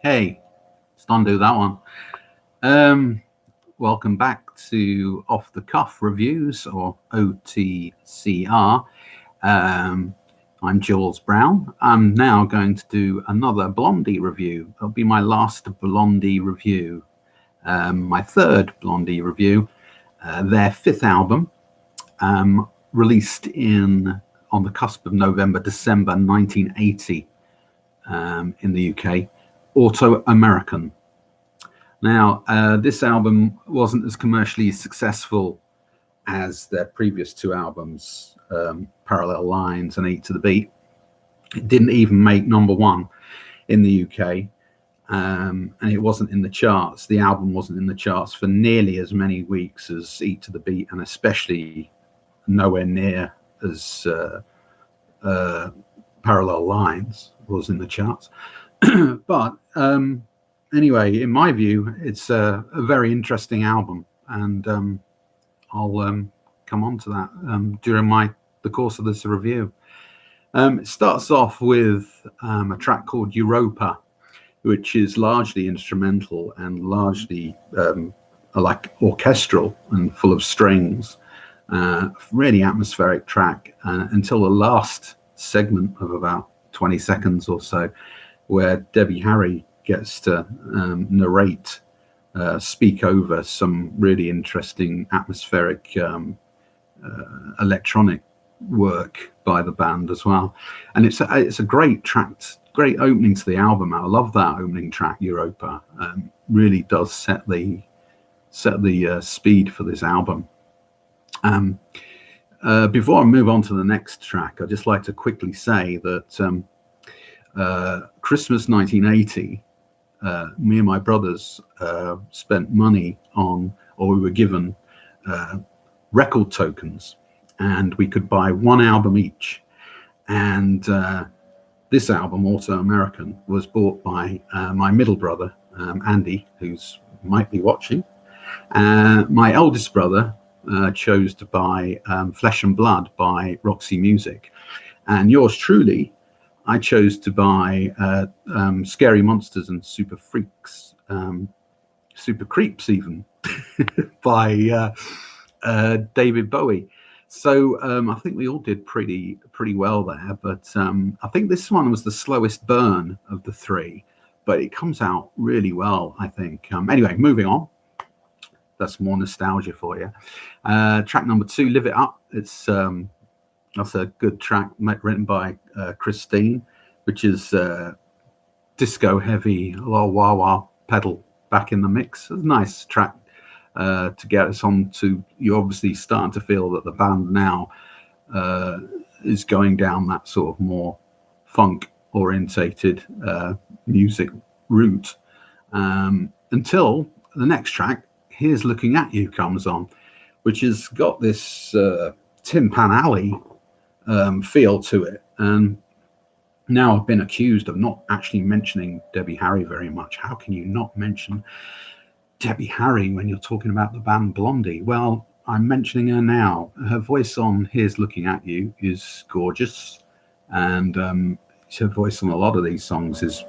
Hey, let's undo that one. Um, Welcome back to Off the Cuff Reviews, or OTCR. Um, I'm Jules Brown. I'm now going to do another Blondie review. It'll be my last Blondie review, my third Blondie review. Their fifth album, released on the cusp of December 1980 in the UK, Autoamerican. Now, this album wasn't as commercially successful as their previous two albums, Parallel Lines and Eat to the Beat. It didn't even make number one in the UK, and it wasn't in the charts. The album wasn't in the charts for nearly as many weeks as Eat to the Beat, and especially nowhere near as Parallel Lines was in the charts. But anyway, in my view, it's a very interesting album, and I'll come on to that during the course of this review. It starts off with a track called Europa, which is largely instrumental and largely like orchestral and full of strings. Really atmospheric track until the last segment of about 20 seconds or so, where Debbie Harry gets to narrate, speak over some really interesting atmospheric electronic work by the band as well. And it's a great track, great opening to the album. I love that opening track, Europa. Really does set the speed for this album. Before I move on to the next track, I'd just like to quickly say that Christmas 1980, me and my brothers spent money on, or we were given record tokens, and we could buy one album each. And this album, Autoamerican, was bought by my middle brother, Andy, who's might be watching. My eldest brother chose to buy Flesh and Blood by Roxy Music, and yours truly, I chose to buy Scary Monsters and Super Freaks, Super Creeps even, by David Bowie. So I think we all did pretty well there, but I think this one was the slowest burn of the three, but it comes out really well, I think. Anyway, moving on. That's more nostalgia for you. Track number 2, Live It Up. That's a good track written by Christine, which is disco heavy, a lot of wah-wah pedal back in the mix. It's a nice track to get us on to. You're obviously starting to feel that the band now is going down that sort of more funk-orientated music route until the next track, Here's Looking At You, comes on, which has got this Tin Pan Alley feel to it. And now I've been accused of not actually mentioning Debbie Harry very much. How can you not mention Debbie Harry when you're talking about the band Blondie? Well, I'm mentioning her now. Her voice on Here's Looking At You is gorgeous, and her voice on a lot of these songs is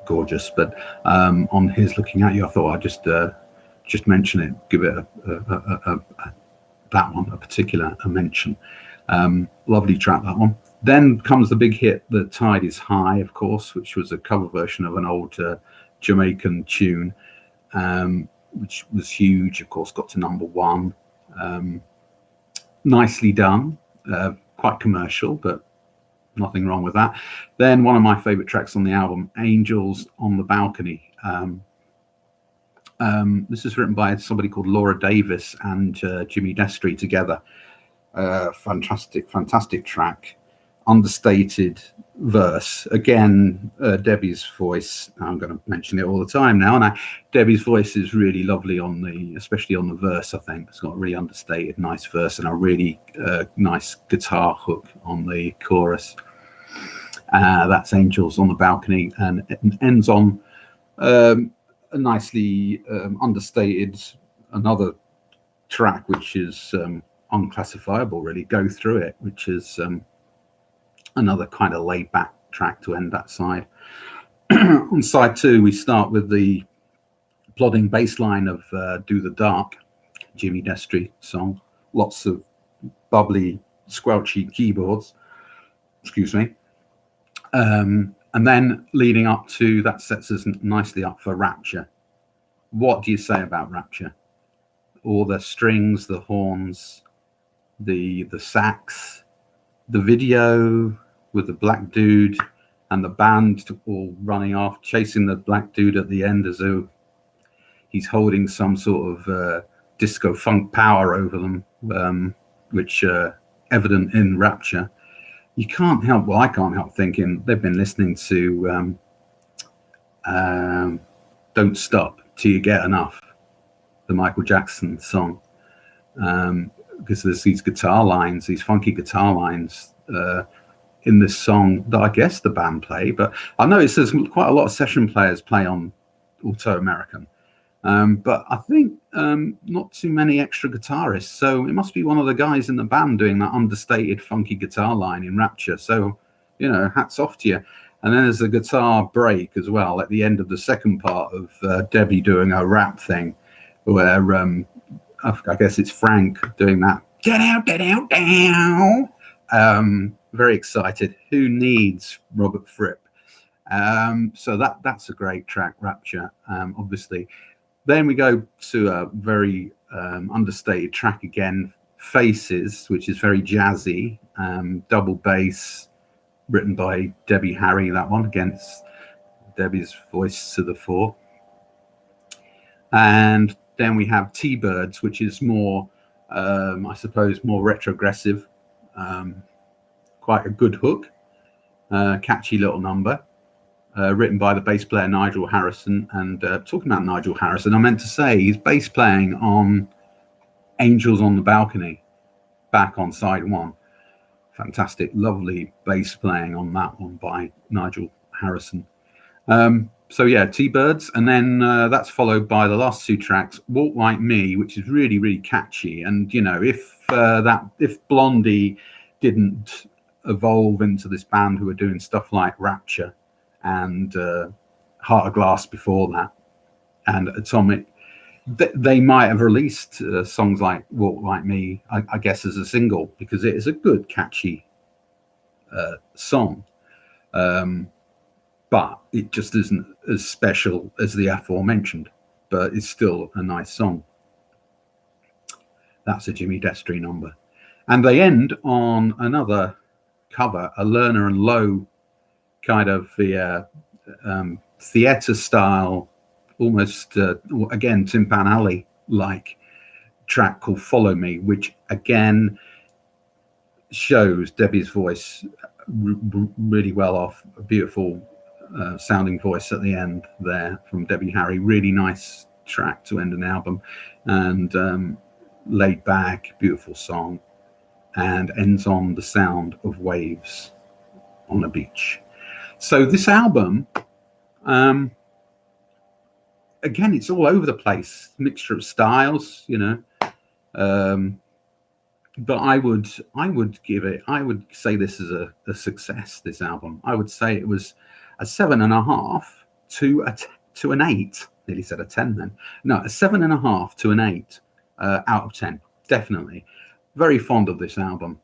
gorgeous, but on Here's Looking At You, I thought I'd just mention it, give it that one a particular mention. Lovely track, that one. Then comes the big hit, The Tide Is High, of course, which was a cover version of an old Jamaican tune, which was huge, of course, got to number one. Nicely done, quite commercial, but nothing wrong with that. Then one of my favorite tracks on the album, Angels on the Balcony. This is written by somebody called Laura Davis and Jimmy Destry together. Fantastic track. Understated verse. Again, Debbie's voice, I'm going to mention it all the time now, and Debbie's voice is really lovely especially on the verse, I think. It's got a really understated, nice verse and a really nice guitar hook on the chorus. That's Angels on the Balcony, and it ends on a nicely understated another track, which is unclassifiable, really. Go Through It, which is another kind of laid back track to end that side. On side 2, we start with the plodding bass line of Do the Dark, Jimmy Destri song. Lots of bubbly, squelchy keyboards. Excuse me. And then leading up to that sets us nicely up for Rapture. What do you say about Rapture? All the strings, the horns, the sax, the video with the black dude and the band all running off, chasing the black dude at the end as though he's holding some sort of disco funk power over them, which evident in Rapture. You can't help, well, I can't help thinking they've been listening to Don't Stop Till You Get Enough, the Michael Jackson song, because there's these guitar lines, these funky guitar lines in this song that I guess the band play, but I noticed there's quite a lot of session players play on Autoamerican. But I think not too many extra guitarists, so it must be one of the guys in the band doing that understated funky guitar line in Rapture. So, you know, hats off to you. And then there's a guitar break as well at the end of the second part of Debbie doing her rap thing, where I guess it's Frank doing that get out down. Very excited. Who needs Robert Fripp? So that's a great track, Rapture, obviously. Then we go to a very understated track again, Faces, which is very jazzy, double bass, written by Debbie Harry, that one. Again, it's Debbie's voice to the fore. And then we have T-Birds, which is more, I suppose, more retrogressive. Quite a good hook, catchy little number. Written by the bass player Nigel Harrison. And talking about Nigel Harrison, I meant to say he's bass playing on Angels on the Balcony, back on side 1. Fantastic, lovely bass playing on that one by Nigel Harrison. So yeah, T-Birds, and then that's followed by the last 2 tracks, Walk Like Me, which is really, really catchy. And you know, if Blondie didn't evolve into this band who are doing stuff like Rapture and Heart of Glass before that, and Atomic, they might have released songs like Walk Like Me, I guess, as a single, because it is a good, catchy song. But it just isn't as special as the aforementioned, but it's still a nice song. That's a Jimmy Destri number. And they end on another cover, a Lerner and Lowe kind of the theatre style, almost again Timpan Alley like track called Follow Me, which again shows Debbie's voice really well off. A beautiful sounding voice at the end there from Debbie Harry. Really nice track to end an album, and laid back, beautiful song, and ends on the sound of waves on a beach. So this album, again, it's all over the place, mixture of styles, you know. But I would say this is a success, this album. I would say it was a 7.5 to an 8. Nearly said a 10 then. No, a 7.5 to an 8 out of 10, definitely. Very fond of this album,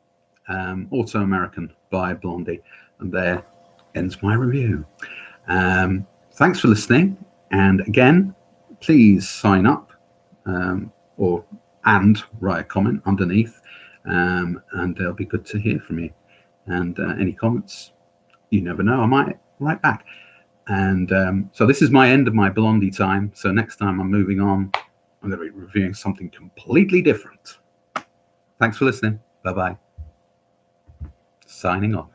Autoamerican by Blondie. And there ends my review. Thanks for listening. And again, please sign up and write a comment underneath. And it'll be good to hear from you. And any comments, you never know, I might write back. And so this is my end of my Blondie time. So next time I'm moving on, I'm going to be reviewing something completely different. Thanks for listening. Bye-bye. Signing off.